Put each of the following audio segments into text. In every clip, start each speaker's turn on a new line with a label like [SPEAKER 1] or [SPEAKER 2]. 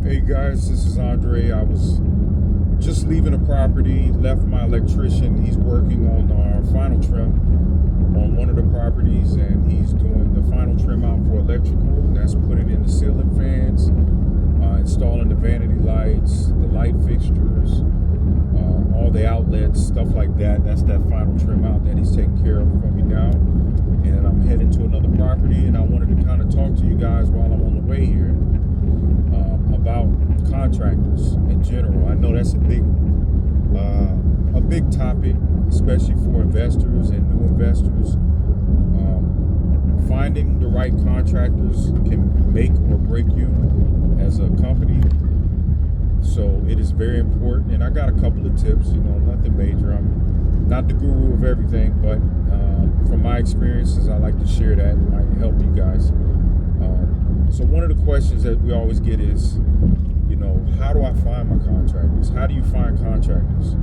[SPEAKER 1] Hey guys, this is Andre. I was just leaving a property, left my electrician. He's working on our final trim on one of the properties, and he's doing the final trim out for electrical, and that's putting in the ceiling fans, installing the vanity lights, the light fixtures, all the outlets, stuff like that. That's that final trim out that he's taking care of for me now. And I'm heading to another property, and I wanted to kind of talk to you guys while I'm on the way here about contractors in general. I know that's a big topic, especially for investors and new investors. Finding the right contractors can make or break you as a company. So it is very important, and I got a couple of tips, nothing major. I'm not the guru of everything, but from my experiences, I like to share that. It might help you guys. So one of the questions that we always get is, how do I find my contractors? How do you find contractors?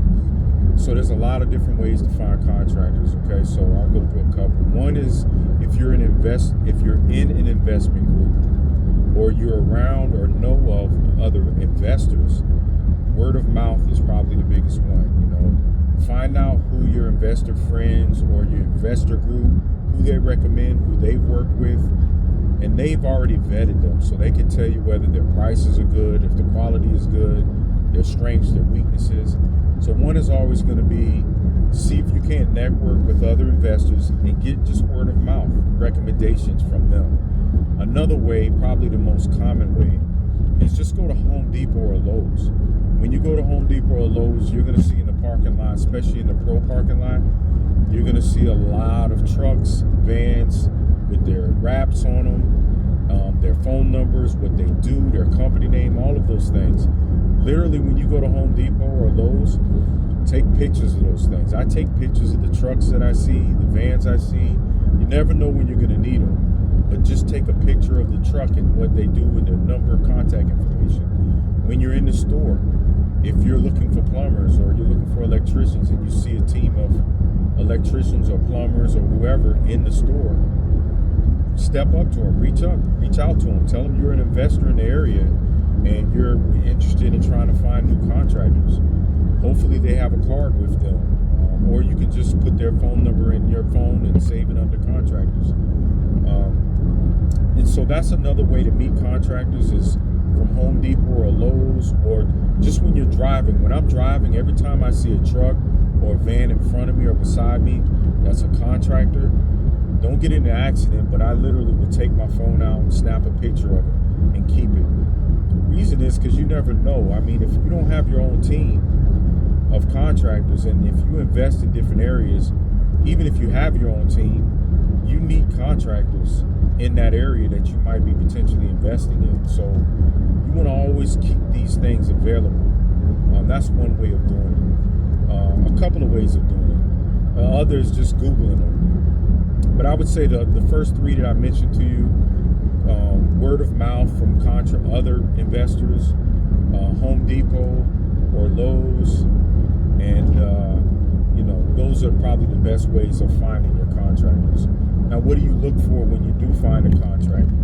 [SPEAKER 1] So there's a lot of different ways to find contractors. Okay, so I'll go through a couple. One is if you're in an investment group, or you're around or know of other investors, word of mouth is probably the biggest one. Find out who your investor friends or your investor group, who they recommend, who they've worked with, and they've already vetted them, so they can tell you whether their prices are good, if the quality is good, their strengths, their weaknesses. So one is always going to be, see if you can't network with other investors and get just word of mouth recommendations from them. Another way, probably the most common way, is just go to Home Depot or Lowe's. When you go to Home Depot or Lowe's, you're going to see in the parking lot, especially in the pro parking lot, you're going to see a lot of trucks, vans with their wraps on them, their phone numbers, what they do, their company name, all of those things. Literally, when you go to Home Depot or Lowe's, take pictures of those things. I take pictures of the trucks that I see, the vans I see. You never know when you're going to need them, but just take a picture of the truck and what they do and their number, contact information. When you're in the store, if you're looking for plumbers or you're looking for electricians and you see a team of electricians or plumbers or whoever in the store, step up to them, reach out to them, tell them you're an investor in the area and you're interested in trying to find new contractors. Hopefully they have a card with them, or you can just put their phone number in your phone and save it under contractors. And so that's another way to meet contractors, is from Home Depot or Lowe's, or just when you're driving. When I'm driving, every time I see a truck or a van in front of me or beside me that's a contractor, don't get in an accident, but I literally would take my phone out, snap a picture of it, and keep it. The reason is because you never know. I mean, if you don't have your own team of contractors, and if you invest in different areas, even if you have your own team, you need contractors in that area that you might be potentially investing in. So you want to always keep these things available. That's one way of doing it. A couple of ways of doing it. Others, just Googling them. But I would say the first three that I mentioned to you, word of mouth from other investors, Home Depot or Lowe's, and those are probably the best ways of finding your contractors. Now, what do you look for when you do find a contractor?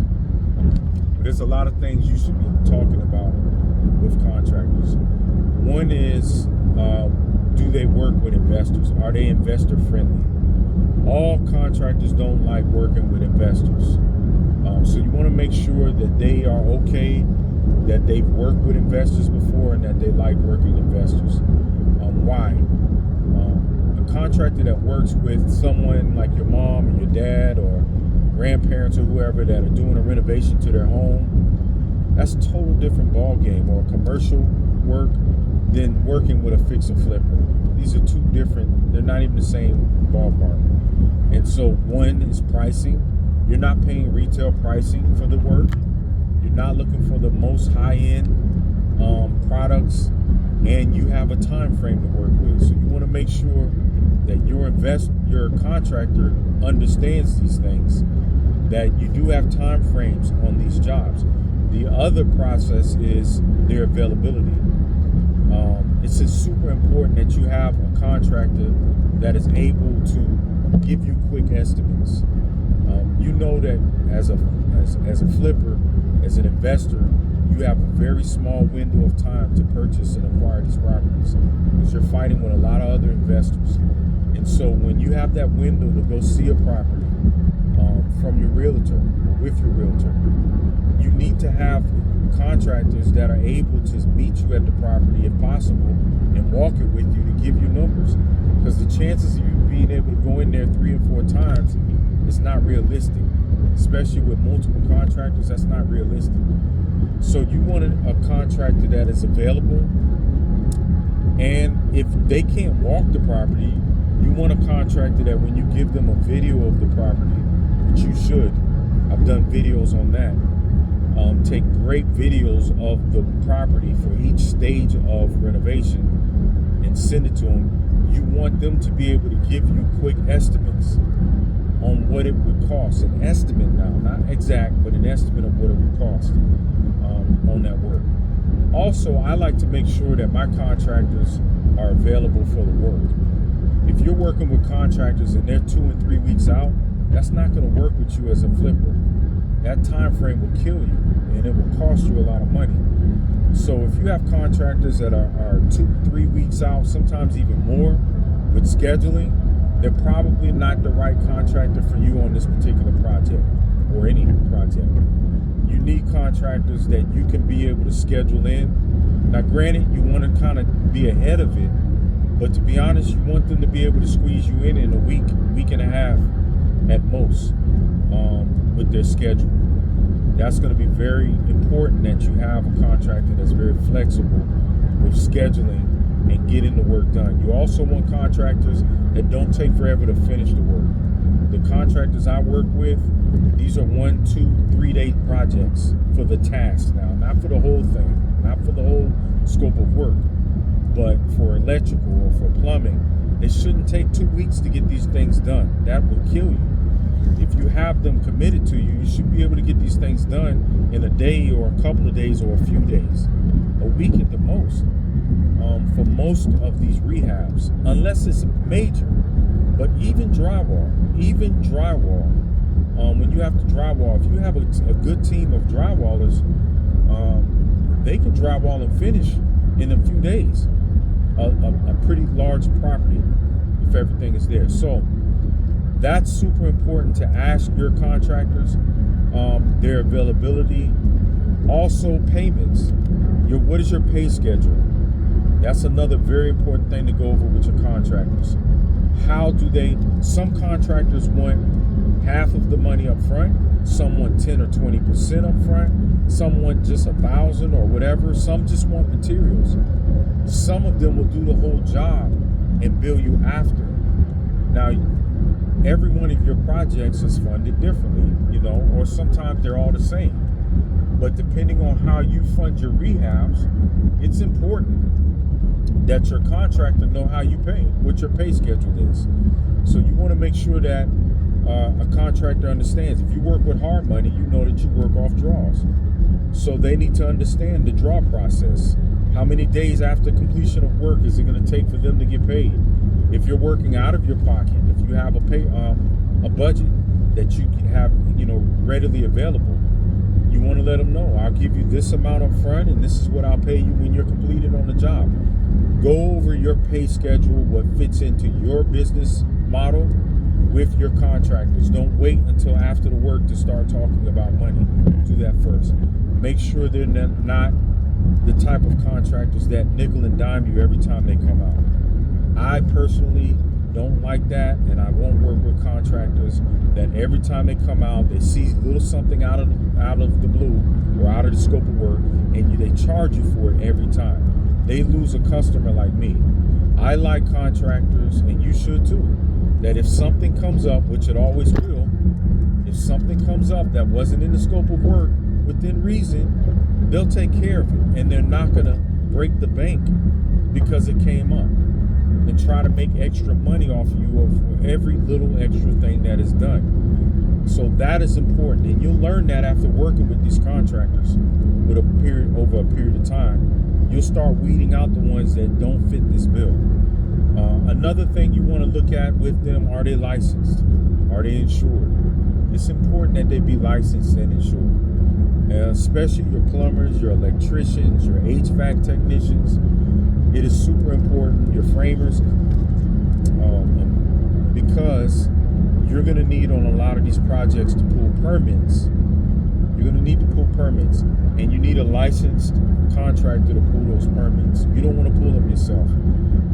[SPEAKER 1] There's a lot of things you should be talking about with contractors. One is, do they work with investors? Are they investor friendly? All contractors don't like working with investors. So you want to make sure that they are okay, that they've worked with investors before, and that they like working with investors. Why? A contractor that works with someone like your mom and your dad or grandparents or whoever that are doing a renovation to their home, that's a total different ball game, or commercial work, than working with a fix and flipper. These are two different, they're not even the same ballpark. And so one is pricing. You're not paying retail pricing for the work. You're not looking for the most high-end products, and you have a time frame to work with. So you want to make sure that your contractor understands these things, that you do have time frames on these jobs. The other process is their availability. It's super important that you have a contractor that is able to give you quick estimates. You know that as a flipper, as an investor, you you have a very small window of time to purchase and acquire these properties because you're fighting with a lot of other investors. And so when you have that window to go see a property from your realtor or with your realtor, you need to have contractors that are able to meet you at the property if possible and walk it with you to give you numbers, because the chances of you being able to go in there 3 or 4 times is not realistic, especially with multiple contractors. That's not realistic. So you want a contractor that is available, and if they can't walk the property, you want a contractor that when you give them a video of the property, which you should, I've done videos on that, take great videos of the property for each stage of renovation and send it to them. You want them to be able to give you quick estimates on what it would cost. An estimate now, not exact, but an estimate of what it would cost on that work. Also, I like to make sure that my contractors are available for the work. If you're working with contractors and they're 2 and 3 weeks out, that's not going to work with you as a flipper. That time frame will kill you, and it will cost you a lot of money. So if you have contractors that are 2-3 weeks out, sometimes even more, with scheduling, they're probably not the right contractor for you on this particular project or any project. You need contractors that you can be able to schedule in. Now, granted, you want to kind of be ahead of it, but to be honest, you want them to be able to squeeze you in a week, week and a half at most with their schedule. That's going to be very important that you have a contractor that's very flexible with scheduling and getting the work done. You also want contractors that don't take forever to finish the work. The contractors I work with, these are 1, 2, 3 day projects for the task now, not for the whole thing, not for the whole scope of work, but for electrical or for plumbing. It shouldn't take 2 weeks to get these things done. That will kill you. If you have them committed to you, you should be able to get these things done in a day or a couple of days or a few days, a week at the most, for most of these rehabs, unless it's major. But even drywall, when you have to drywall, if you have a good team of drywallers, they can drywall and finish in a few days, a pretty large property if everything is there. So that's super important to ask your contractors, their availability. Also, payments. What is your pay schedule? That's another very important thing to go over with your contractors. Some contractors want half of the money up front, some want 10 or 20% up front, some want just $1,000 or whatever, some just want materials. Some of them will do the whole job and bill you after. Now, every one of your projects is funded differently, or sometimes they're all the same. But depending on how you fund your rehabs, it's important that your contractor know how you pay, what your pay schedule is. So you want to make sure that a contractor understands. If you work with hard money, you know that you work off draws. So they need to understand the draw process. How many days after completion of work is it going to take for them to get paid? If you're working out of your pocket, if you have a budget that you can have, readily available, you want to let them know, I'll give you this amount up front, and this is what I'll pay you when you're completed on the job. Go over your pay schedule, what fits into your business model with your contractors. Don't wait until after the work to start talking about money. Do that first. Make sure they're not the type of contractors that nickel and dime you every time they come out. I personally don't like that, and I won't work with contractors that every time they come out, they see a little something out of the blue or out of the scope of work, and they charge you for it every time. They lose a customer like me. I like contractors, and you should too, that if something comes up, which it always will, if something comes up that wasn't in the scope of work within reason, they'll take care of it, and they're not going to break the bank because it came up and try to make extra money off of you of every little extra thing that is done. So that is important, and you'll learn that after working with these contractors over a period of time. You'll start weeding out the ones that don't fit this bill. Another thing you want to look at with them, are they licensed? Are they insured? It's important that they be licensed and insured. especially your plumbers, your electricians, your HVAC technicians. It is super important, your framers, because you're going to need on a lot of these projects to pull permits. You're going to need to pull permits, and you need a licensed contractor to pull those permits. You don't want to pull them yourself.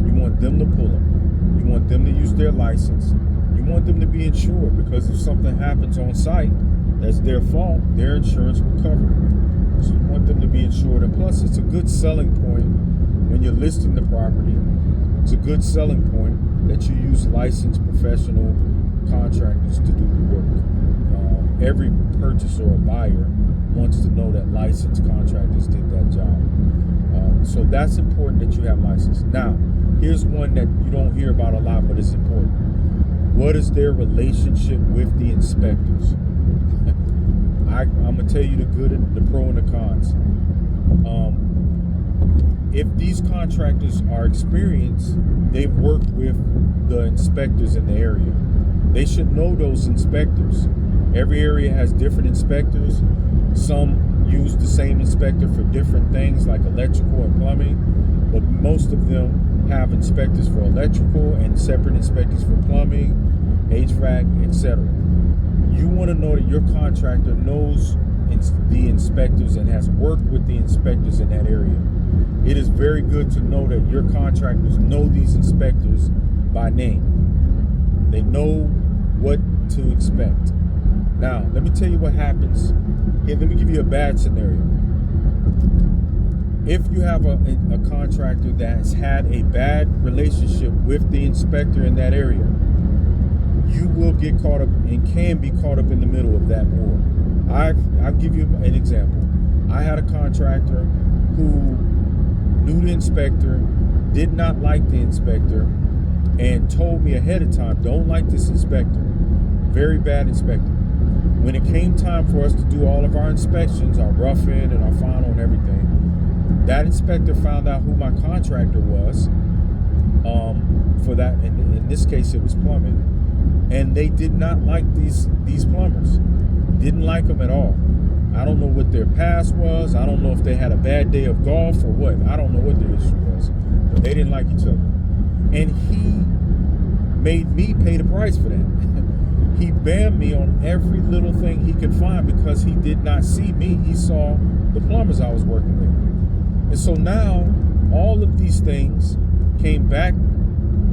[SPEAKER 1] You want them to pull them. You want them to use their license. You want them to be insured, because if something happens on site that's their fault, their insurance will cover it. So you want them to be insured. And plus, it's a good selling point when you're listing the property. It's a good selling point that you use licensed professional contractors to do the work. Every purchaser or buyer wants to know that licensed contractors did that job. So that's important that you have license. Now, here's one that you don't hear about a lot, but it's important. What is their relationship with the inspectors? I'm going to tell you the good, and the pro, and the cons. If these contractors are experienced, they've worked with the inspectors in the area. They should know those inspectors. Every area has different inspectors. Some use the same inspector for different things like electrical and plumbing, but most of them have inspectors for electrical and separate inspectors for plumbing, HVAC, etc. You want to know that your contractor knows the inspectors and has worked with the inspectors in that area. It is very good to know that your contractors know these inspectors by name. They know what to expect. Now, let me tell you what happens. Here, let me give you a bad scenario. If you have a contractor that's had a bad relationship with the inspector in that area, you will get caught up and can be caught up in the middle of that war. I'll give you an example. I had a contractor who knew the inspector, did not like the inspector, and told me ahead of time, don't like this inspector. Very bad inspector. When it came time for us to do all of our inspections, our rough-in and our final and everything, that inspector found out who my contractor was for that. In this case, it was plumbing. And they did not like these plumbers. Didn't like them at all. I don't know what their past was. I don't know if they had a bad day of golf or what. I don't know what their issue was. But they didn't like each other. And he made me pay the price for that. He banned me on every little thing he could find because he did not see me. He saw the plumbers I was working with. And so now all of these things came back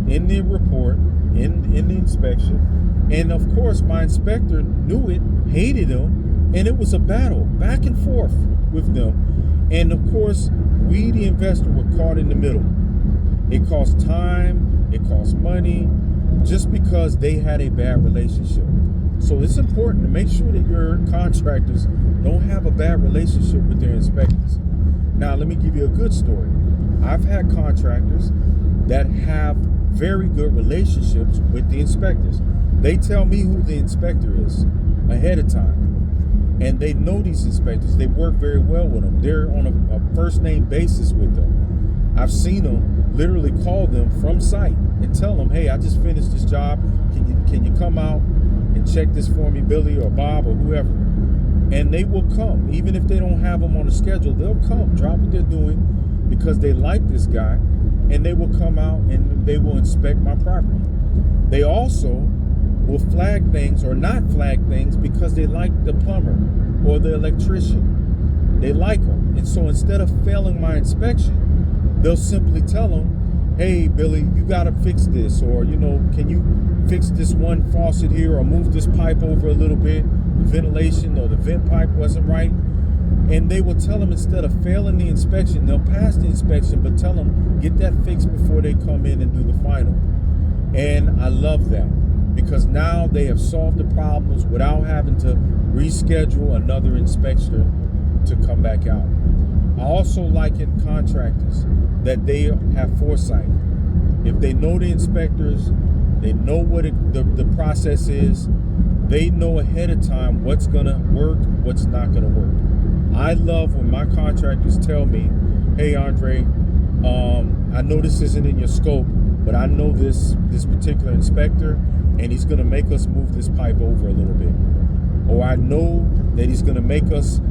[SPEAKER 1] in the report, in the inspection. And of course, my inspector knew it, hated him, and it was a battle back and forth with them. And of course, we, the investor, were caught in the middle. It cost time, it cost money, just because they had a bad relationship. So it's important to make sure that your contractors don't have a bad relationship with their inspectors. Now, let me give you a good story. I've had contractors that have very good relationships with the inspectors. They tell me who the inspector is ahead of time. And they know these inspectors. They work very well with them. They're on a first name basis with them. I've seen them literally call them from site and tell them, hey, I just finished this job. Can you come out and check this for me, Billy or Bob or whoever? And they will come. Even if they don't have them on the schedule, they'll come, drop what they're doing because they like this guy, and they will come out and they will inspect my property. They also will flag things or not flag things because they like the plumber or the electrician. They like them. And so instead of failing my inspection, they'll simply tell them, hey, Billy, you got to fix this. Or, can you fix this one faucet here or move this pipe over a little bit? The ventilation or the vent pipe wasn't right. And they will tell them, instead of failing the inspection, they'll pass the inspection, but tell them, get that fixed before they come in and do the final. And I love that because now they have solved the problems without having to reschedule another inspector to come back out. I also like in contractors that they have foresight. If they know the inspectors, they know what the process is, they know ahead of time what's going to work, what's not going to work. I love when my contractors tell me, hey, Andre, I know this isn't in your scope, but I know this particular inspector, and he's going to make us move this pipe over a little bit. Or I know that he's going to make us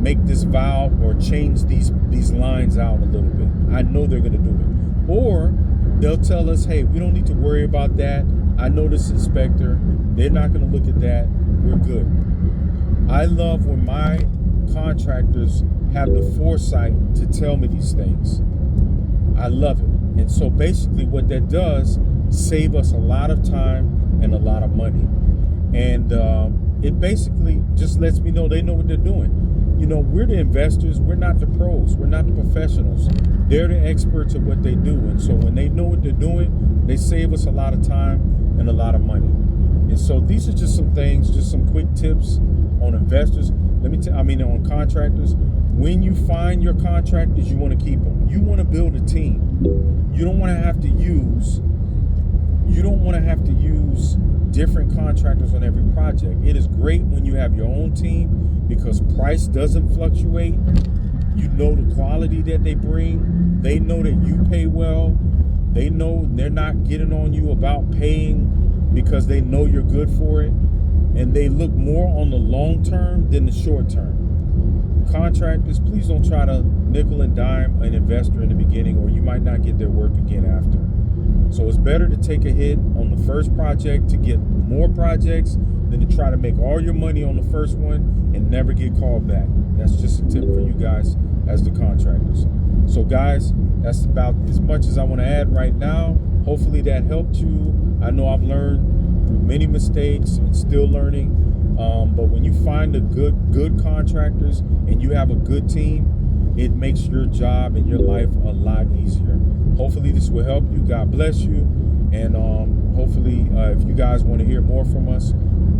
[SPEAKER 1] make this valve or change these lines out a little bit. I know they're going to do it. Or they'll tell us, hey, we don't need to worry about that. I know this inspector. They're not going to look at that. We're good. I love when my contractors have the foresight to tell me these things. I love it. And so basically what that does, save us a lot of time and a lot of money. And it basically just lets me know they know what they're doing. You know, we're the investors. We're not the pros. We're not the professionals. They're the experts at what they do. And so when they know what they're doing, they save us a lot of time and a lot of money. And so these are just some things, just some quick tips on investors. On contractors. When you find your contractors, you want to keep them. You want to build a team. You don't want to have to use different contractors on every project. It is great when you have your own team because price doesn't fluctuate. You know the quality that they bring. They know that you pay well. They know they're not getting on you about paying because they know you're good for it. And they look more on the long term than the short term. Contractors, please don't try to nickel and dime an investor in the beginning, or you might not get their work again after. So it's better to take a hit on the first project to get more projects than to try to make all your money on the first one and never get called back. That's just a tip for you guys as the contractors. So guys, that's about as much as I want to add right now. Hopefully that helped you. I know I've learned through many mistakes and still learning. But when you find the good contractors and you have a good team, it makes your job and your life a lot easier. Hopefully this will help you. God bless you. And hopefully if you guys want to hear more from us,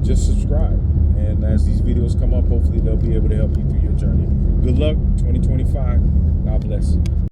[SPEAKER 1] just subscribe. And as these videos come up, hopefully they'll be able to help you through your journey. Good luck, 2025. God bless.